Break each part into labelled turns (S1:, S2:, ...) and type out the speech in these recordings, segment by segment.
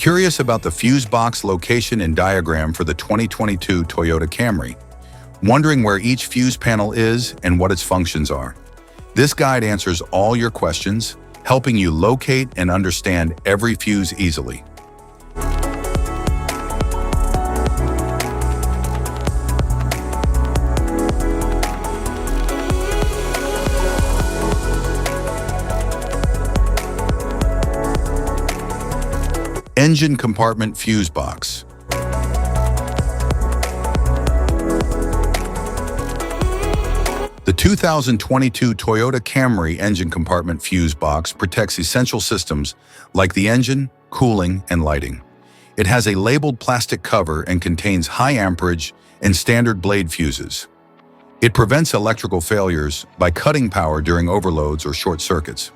S1: Curious about the fuse box location and diagram for the 2022 Toyota Camry? Wondering where each fuse panel is and what its functions are? This guide answers all your questions, helping you locate and understand every fuse easily. Engine compartment fuse box. The 2022 Toyota Camry engine compartment fuse box protects essential systems like the engine, cooling, and lighting. It has a labeled plastic cover and contains high amperage and standard blade fuses. It prevents electrical failures by cutting power during overloads or short circuits.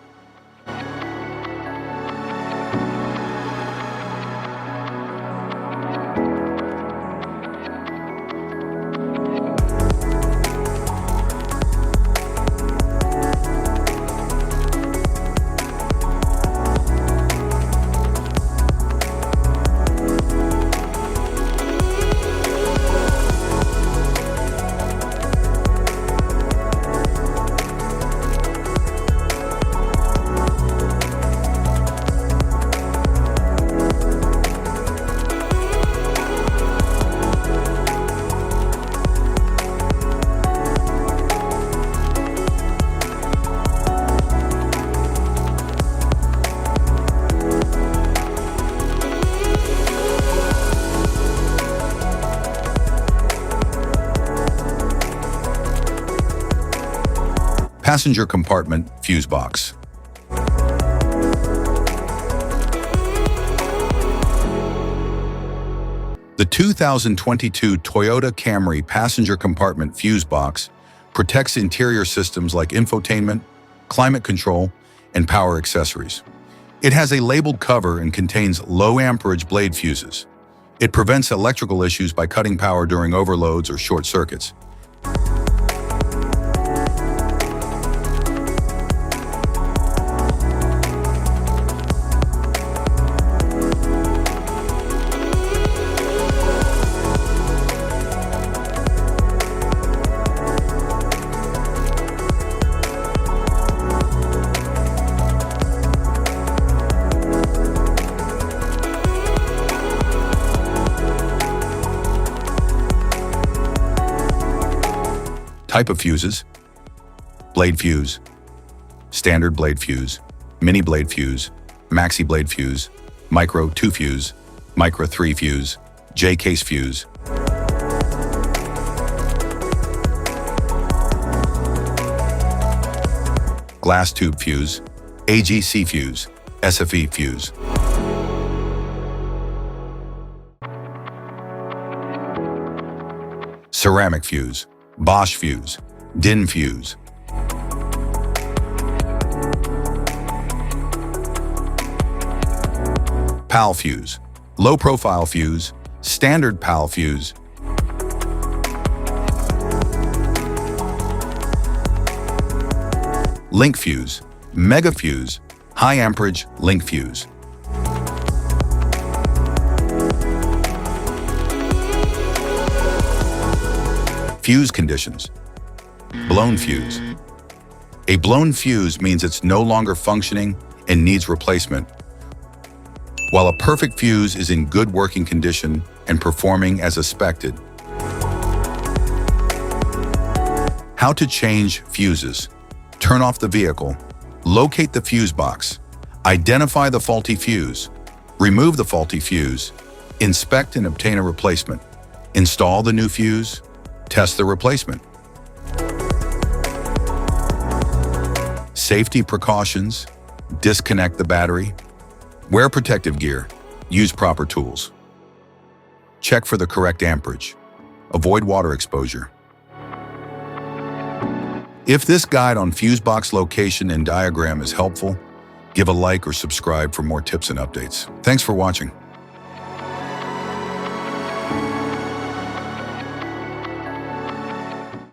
S1: Passenger compartment fuse box. The 2022 Toyota Camry passenger compartment fuse box protects interior systems like infotainment, climate control, and power accessories. It has a labeled cover and contains low amperage blade fuses. It prevents electrical issues by cutting power during overloads or short circuits. Type of fuses: blade fuse, standard blade fuse, mini blade fuse, maxi blade fuse, micro 2 fuse, micro 3 fuse, J-case fuse. Glass tube fuse, AGC fuse, SFE fuse. Ceramic fuse, Bosch fuse, DIN fuse. PAL fuse, low profile fuse, standard PAL fuse. Link fuse, mega fuse, high amperage link fuse. Fuse conditions. Blown fuse. A blown fuse means it's no longer functioning and needs replacement, while a perfect fuse is in good working condition and performing as expected. How to change fuses. Turn off the vehicle, locate the fuse box, identify the faulty fuse, remove the faulty fuse, inspect and obtain a replacement, install the new fuse, test the replacement. Safety precautions: disconnect the battery, wear protective gear, use proper tools. Check for the correct amperage, avoid water exposure. If this guide on fuse box location and diagram is helpful, give a like or subscribe for more tips and updates. Thanks for watching.